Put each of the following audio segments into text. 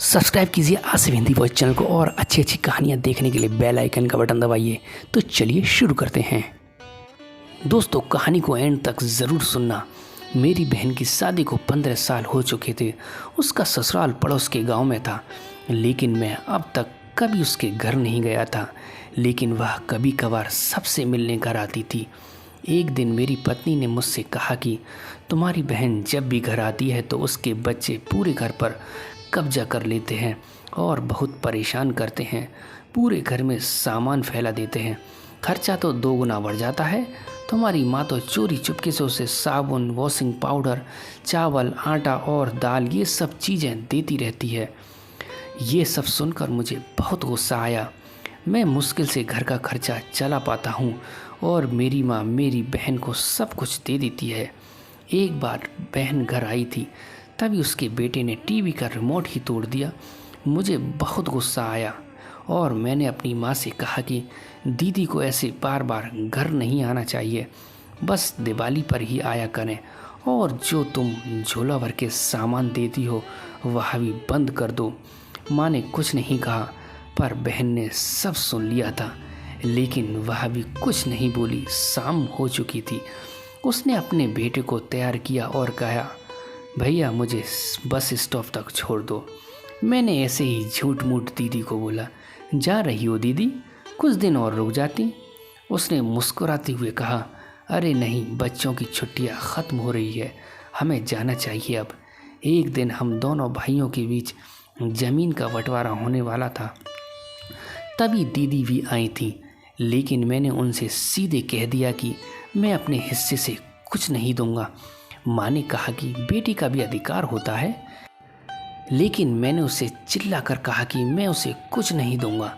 Subscribe कीजिए Asif Hindi voice channel को और अच्छी अच्छी कहानियाँ देखने के लिए बेल आइकन का बटन दबाइए। तो चलिए शुरू करते हैं। दोस्तों, कहानी को एंड तक ज़रूर सुनना। मेरी बहन की शादी को 15 साल हो चुके थे। उसका ससुराल पड़ोस के गांव में था, लेकिन मैं अब तक कभी उसके घर नहीं गया था। लेकिन वह कभी कभार सबसे मिलने घर आती थी। एक दिन मेरी पत्नी ने मुझसे कहा कि तुम्हारी बहन जब भी घर आती है तो उसके बच्चे पूरे घर पर कब्जा कर लेते हैं और बहुत परेशान करते हैं। पूरे घर में सामान फैला देते हैं। खर्चा तो 2 गुना बढ़ जाता है। तुम्हारी माँ तो चोरी चुपके से उसे साबुन, वॉशिंग पाउडर, चावल, आटा और दाल ये सब चीज़ें देती रहती है। ये सब सुनकर मुझे बहुत गुस्सा आया। मैं मुश्किल से घर का खर्चा चला पाता हूँ और मेरी माँ मेरी बहन को सब कुछ दे देती है। एक बार बहन घर आई थी, तभी उसके बेटे ने टीवी का रिमोट ही तोड़ दिया। मुझे बहुत गुस्सा आया और मैंने अपनी माँ से कहा कि दीदी को ऐसे बार बार घर नहीं आना चाहिए, बस दिवाली पर ही आया करें और जो तुम झोला भर के सामान देती हो वह भी बंद कर दो। माँ ने कुछ नहीं कहा, पर बहन ने सब सुन लिया था, लेकिन वह भी कुछ नहीं बोली। शाम हो चुकी थी। उसने अपने बेटे को तैयार किया और कहा, भैया मुझे बस स्टॉप तक छोड़ दो। मैंने ऐसे ही झूठ मूठ दीदी को बोला, जा रही हो दीदी, कुछ दिन और रुक जाती। उसने मुस्कुराते हुए कहा, अरे नहीं, बच्चों की छुट्टियां ख़त्म हो रही है, हमें जाना चाहिए अब। एक दिन हम दोनों भाइयों के बीच ज़मीन का बंटवारा होने वाला था। तभी दीदी भी आई थी, लेकिन मैंने उनसे सीधे कह दिया कि मैं अपने हिस्से से कुछ नहीं दूंगा। माँ ने कहा कि बेटी का भी अधिकार होता है, लेकिन मैंने उसे चिल्ला कर कहा कि मैं उसे कुछ नहीं दूंगा।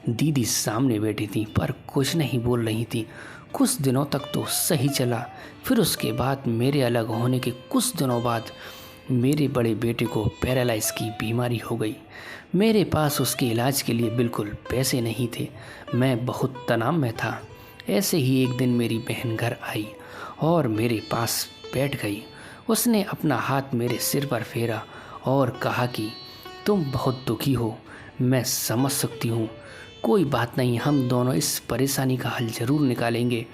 दीदी सामने बैठी थी पर कुछ नहीं बोल रही थी। कुछ दिनों तक तो सही चला। फिर उसके बाद मेरे अलग होने के कुछ दिनों बाद मेरे बड़े बेटे को पैरालाइज की बीमारी हो गई। मेरे पास उसके इलाज के लिए बिल्कुल पैसे नहीं थे। मैं बहुत तनाव में था। ऐसे ही एक दिन मेरी बहन घर आई और मेरे पास बैठ गई। उसने अपना हाथ मेरे सिर पर फेरा और कहा कि तुम बहुत दुखी हो, मैं समझ सकती हूँ। कोई बात नहीं, हम दोनों इस परेशानी का हल ज़रूर निकालेंगे।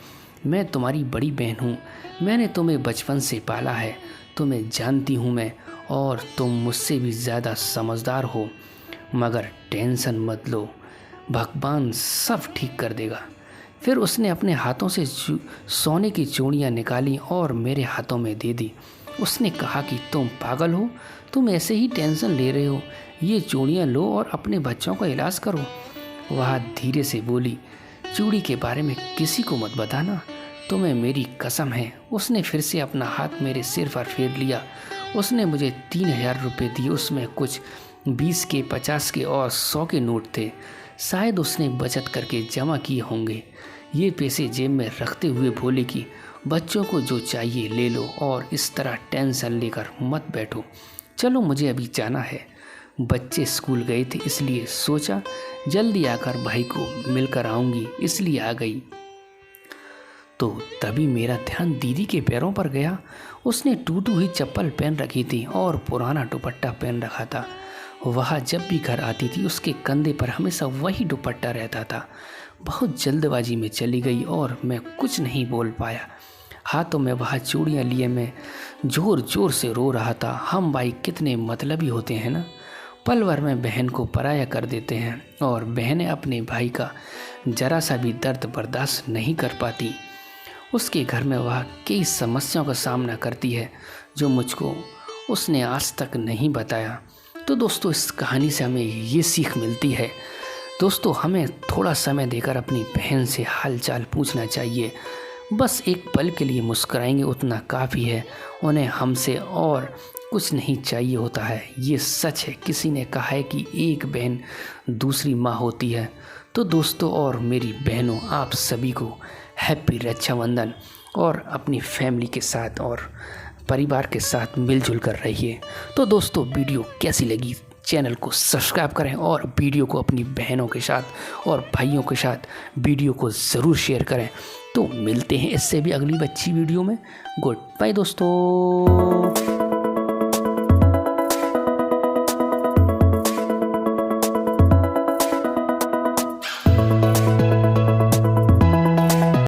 मैं तुम्हारी बड़ी बहन हूँ, मैंने तुम्हें बचपन से पाला है, तुम्हें जानती हूँ मैं, और तुम मुझसे भी ज़्यादा समझदार हो। मगर टेंशन मत लो, भगवान सब ठीक कर देगा। फिर उसने अपने हाथों से सोने की चूड़ियाँ निकाली और मेरे हाथों में दे दी। उसने कहा कि तुम पागल हो, तुम ऐसे ही टेंशन ले रहे हो, ये चूड़ियाँ लो और अपने बच्चों का इलाज करो। वह धीरे से बोली, चूड़ी के बारे में किसी को मत बताना, तुम्हें मेरी कसम है। उसने फिर से अपना हाथ मेरे सिर पर फेर लिया। उसने मुझे 3000 रुपये दिए। उसमें कुछ 20 के, 50 के और 100 के नोट थे। शायद उसने बचत करके जमा किए होंगे। ये पैसे जेब में रखते हुए बोले कि बच्चों को जो चाहिए ले लो और इस तरह टेंशन लेकर मत बैठो। चलो मुझे अभी जाना है। बच्चे स्कूल गए थे, इसलिए सोचा जल्दी आकर भाई को मिलकर आऊँगी, इसलिए आ गई। तो तभी मेरा ध्यान दीदी के पैरों पर गया। उसने टूटी हुई चप्पल पहन रखी थी और पुराना दुपट्टा पहन रखा था। वह जब भी घर आती थी उसके कंधे पर हमेशा वही दुपट्टा रहता था। बहुत जल्दबाजी में चली गई और मैं कुछ नहीं बोल पाया। हाथों में वह चूड़ियाँ लिए मैं ज़ोर ज़ोर से रो रहा था। हम भाई कितने मतलबी होते हैं ना, पल भर में बहन को पराया कर देते हैं और बहनें अपने भाई का जरा सा भी दर्द बर्दाश्त नहीं कर पाती। उसके घर में वह कई समस्याओं का सामना करती है जो मुझको उसने आज तक नहीं बताया। तो दोस्तों, इस कहानी से हमें ये सीख मिलती है, दोस्तों हमें थोड़ा समय देकर अपनी बहन से हाल चाल पूछना चाहिए। बस एक पल के लिए मुस्कुराएंगे उतना काफ़ी है। उन्हें हमसे और कुछ नहीं चाहिए होता है। ये सच है। किसी ने कहा है कि एक बहन दूसरी माँ होती है। तो दोस्तों और मेरी बहनों, आप सभी को हैप्पी रक्षाबंधन और अपनी फैमिली के साथ और परिवार के साथ मिलजुल कर रहिए। तो दोस्तों, वीडियो कैसी लगी, चैनल को सब्सक्राइब करें और वीडियो को अपनी बहनों के साथ और भाइयों के साथ वीडियो को ज़रूर शेयर करें। तो मिलते हैं इससे भी अगली अच्छी वीडियो में। गुड बाय दोस्तों।